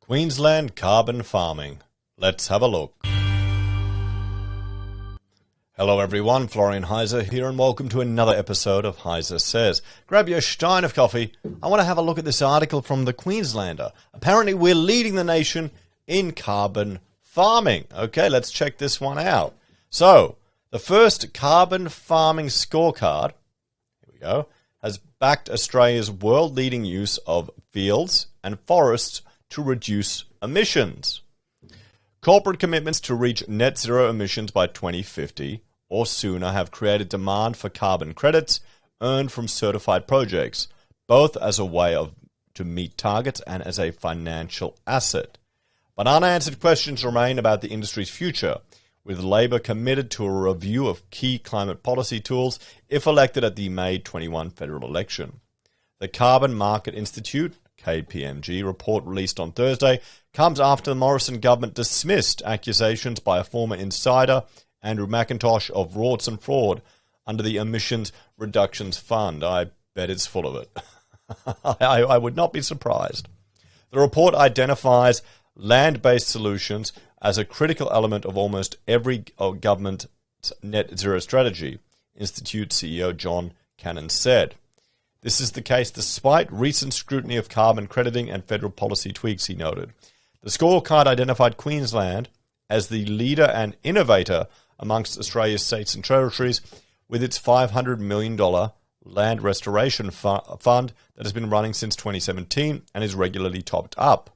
Queensland carbon farming. Let's have a look. Hello everyone, Florian.heise here and welcome to another episode of HeiseSays. Grab your stein of coffee. I want to have a look at this article from the Queenslander. Apparently we're leading the nation in carbon farming. Okay, let's check this one out. So, the first carbon farming scorecard, here we go, has backed Australia's world-leading use of fields and forests to reduce emissions. Corporate commitments to reach net zero emissions by 2050 or sooner have created demand for carbon credits earned from certified projects, both as a way to meet targets and as a financial asset. But unanswered questions remain about the industry's future, with Labor committed to a review of key climate policy tools if elected at the May 21 federal election. The Carbon Market Institute KPMG report released on Thursday comes after the Morrison government dismissed accusations by a former insider, Andrew McIntosh, of rorts and fraud under the Emissions Reductions Fund. I bet it's full of it. I would not be surprised. The report identifies land-based solutions as a critical element of almost every government's net zero strategy, Institute CEO John Cannon said. This is the case despite recent scrutiny of carbon crediting and federal policy tweaks, he noted. The scorecard identified Queensland as the leader and innovator amongst Australia's states and territories with its $500 million land restoration fund that has been running since 2017 and is regularly topped up.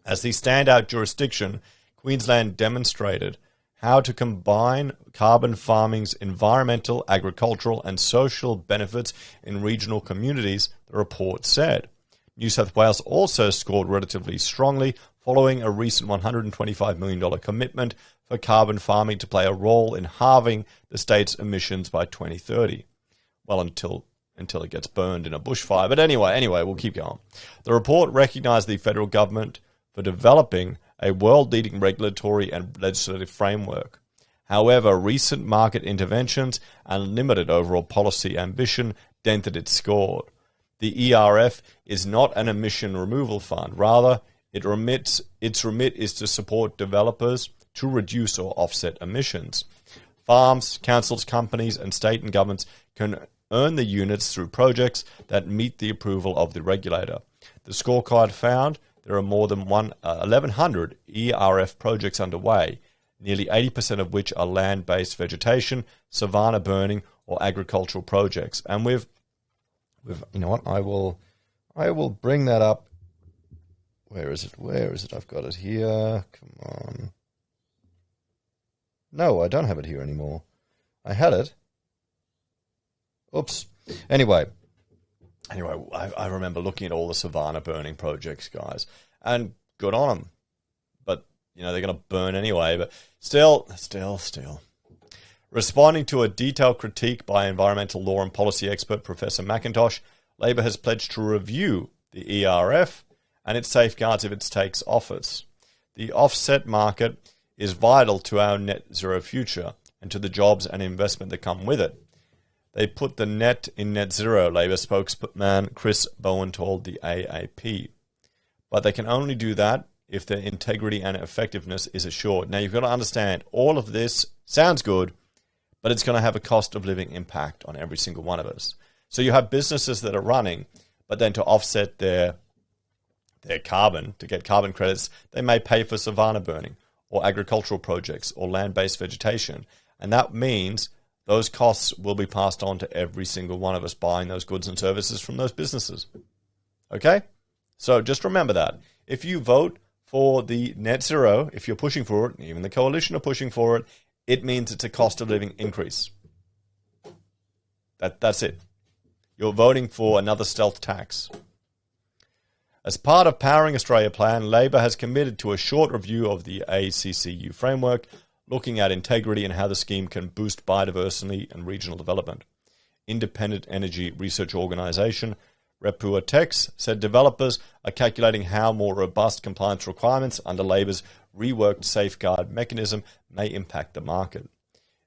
As the standout jurisdiction, Queensland demonstrated how to combine carbon farming's environmental, agricultural and social benefits in regional communities, the report said. New South Wales also scored relatively strongly following a recent $125 million commitment for carbon farming to play a role in halving the state's emissions by 2030. Well, until it gets burned in a bushfire. But anyway, we'll keep going. The report recognised the federal government for developing a world-leading regulatory and legislative framework. However, recent market interventions and limited overall policy ambition dented its score. The ERF is not an emission removal fund. Rather, its remit is to support developers to reduce or offset emissions. Farms, councils, companies, and state and governments can earn the units through projects that meet the approval of the regulator. The scorecard found there are more than 1,100 ERF projects underway, nearly 80% of which are land-based vegetation, savanna burning, or agricultural projects. And you know what? I will bring that up. Where is it? I've got it here. Come on. No, I don't have it here anymore. I had it. Oops. Anyway, I remember looking at all the savanna burning projects, guys, and good on them. But, they're going to burn anyway. But still. Responding to a detailed critique by environmental law and policy expert Professor McIntosh, Labor has pledged to review the ERF and its safeguards if it takes office. The offset market is vital to our net zero future and to the jobs and investment that come with it. They put the net in net zero, Labor spokesman Chris Bowen told the AAP. But they can only do that if their integrity and effectiveness is assured. Now, you've got to understand, all of this sounds good, but it's going to have a cost of living impact on every single one of us. So you have businesses that are running, but then to offset their carbon, to get carbon credits, they may pay for savanna burning or agricultural projects or land-based vegetation. And that means those costs will be passed on to every single one of us buying those goods and services from those businesses. Okay? So just remember that. If you vote for the net zero, if you're pushing for it, even the coalition are pushing for it, it means it's a cost of living increase. That's it. You're voting for another stealth tax. As part of Powering Australia plan, Labor has committed to a short review of the ACCU framework, looking at integrity and how the scheme can boost biodiversity and regional development. Independent energy research organisation Repuatex said developers are calculating how more robust compliance requirements under Labor's reworked safeguard mechanism may impact the market.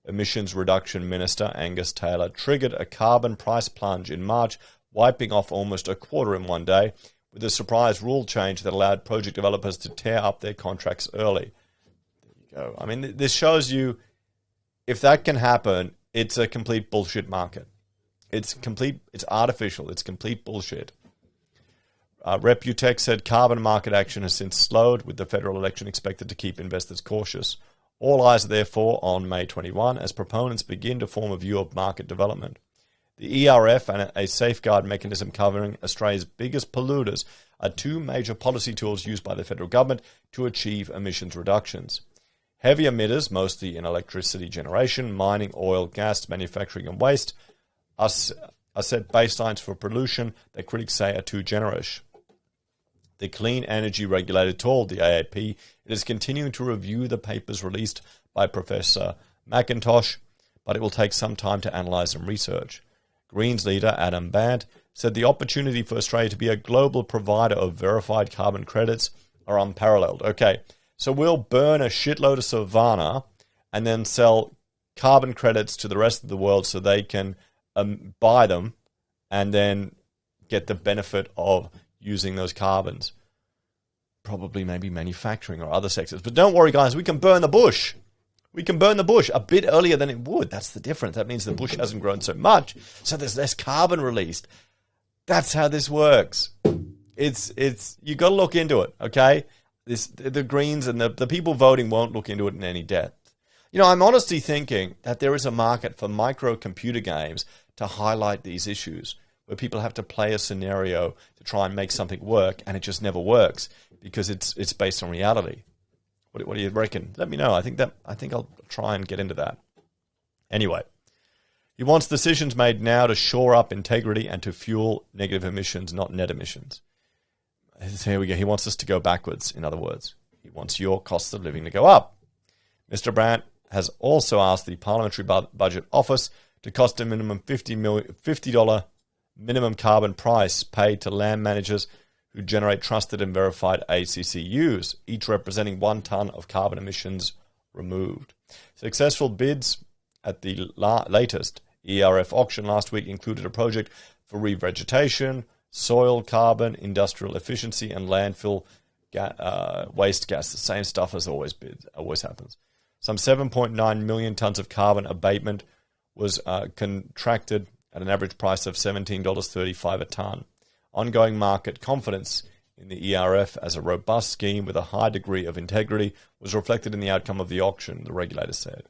Emissions Reduction Minister Angus Taylor triggered a carbon price plunge in March, wiping off almost a quarter in one day, with a surprise rule change that allowed project developers to tear up their contracts early. There you go. I mean, this shows you, if that can happen, it's a complete bullshit market. It's artificial. It's complete bullshit. Reputech said carbon market action has since slowed, with the federal election expected to keep investors cautious. All eyes are therefore on May 21 as proponents begin to form a view of market development. The ERF and a safeguard mechanism covering Australia's biggest polluters are two major policy tools used by the federal government to achieve emissions reductions. Heavy emitters, mostly in electricity generation, mining, oil, gas, manufacturing and waste, are set baselines for pollution that critics say are too generous. The Clean Energy Regulator told the AAP it is continuing to review the papers released by Professor McIntosh, but it will take some time to analyse and research. Greens leader Adam Bandt said the opportunity for Australia to be a global provider of verified carbon credits are unparalleled. Okay, so we'll burn a shitload of savanna and then sell carbon credits to the rest of the world so they can buy them and then get the benefit of using those carbons. Probably maybe manufacturing or other sectors. But don't worry, guys, we can burn the bush. We can burn the bush a bit earlier than it would. That's the difference. That means the bush hasn't grown so much, so there's less carbon released. That's how this works. It's you got to look into it, okay? The Greens and the people voting won't look into it in any depth. You know, I'm honestly thinking that there is a market for microcomputer games to highlight these issues, where people have to play a scenario to try and make something work, and it just never works because it's based on reality. What do you reckon? Let me know. I think I'll try and get into that. Anyway, he wants decisions made now to shore up integrity and to fuel negative emissions, not net emissions. Here we go. He wants us to go backwards, in other words. He wants your cost of living to go up. Mr. Brandt has also asked the Parliamentary Budget Office to cost a minimum $50 minimum carbon price paid to land managers who generate trusted and verified ACCUs, each representing 1 tonne of carbon emissions removed. Successful bids at the latest ERF auction last week included a project for revegetation, soil carbon, industrial efficiency, and landfill waste gas. The same stuff as always happens. Some 7.9 million tonnes of carbon abatement was contracted at an average price of $17.35 a tonne. Ongoing market confidence in the ERF as a robust scheme with a high degree of integrity was reflected in the outcome of the auction, the regulator said.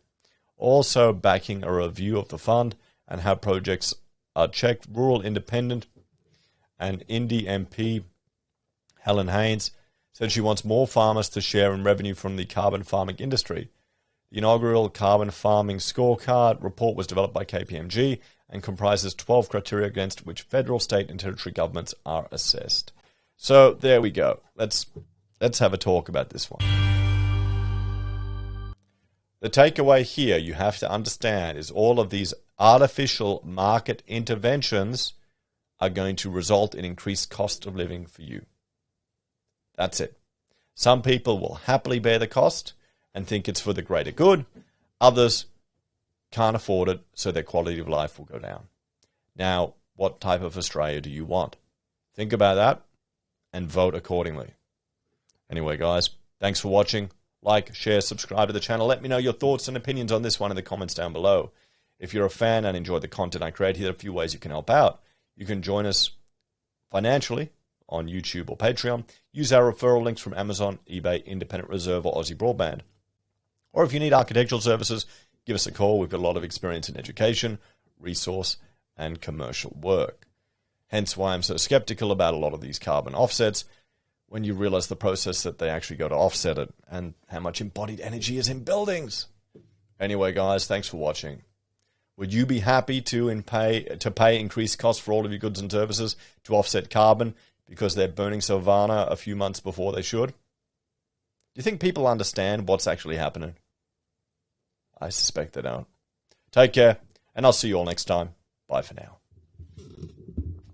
Also backing a review of the fund and how projects are checked, Rural Independent and Indie MP Helen Haynes said she wants more farmers to share in revenue from the carbon farming industry. The inaugural Carbon Farming Scorecard report was developed by KPMG and comprises 12 criteria against which federal, state, and territory governments are assessed. So there we go. Let's have a talk about this one. The takeaway here you have to understand is all of these artificial market interventions are going to result in increased cost of living for you. That's it. Some people will happily bear the cost and think it's for the greater good. Others can't afford it, so their quality of life will go down. Now, what type of Australia do you want? Think about that and vote accordingly. Anyway, guys, thanks for watching. Like, share, subscribe to the channel. Let me know your thoughts and opinions on this one in the comments down below. If you're a fan and enjoy the content I create, here are a few ways you can help out. You can join us financially on YouTube or Patreon. Use our referral links from Amazon, eBay, Independent Reserve, or AussieBroadband. Or if you need architectural services, give us a call. We've got a lot of experience in education, resource, and commercial work. Hence why I'm so skeptical about a lot of these carbon offsets when you realize the process that they actually go to offset it and how much embodied energy is in buildings. Anyway, guys, thanks for watching. Would you be happy to pay increased costs for all of your goods and services to offset carbon because they're burning savanna a few months before they should? Do you think people understand what's actually happening? I suspect they don't. Take care, and I'll see you all next time. Bye for now.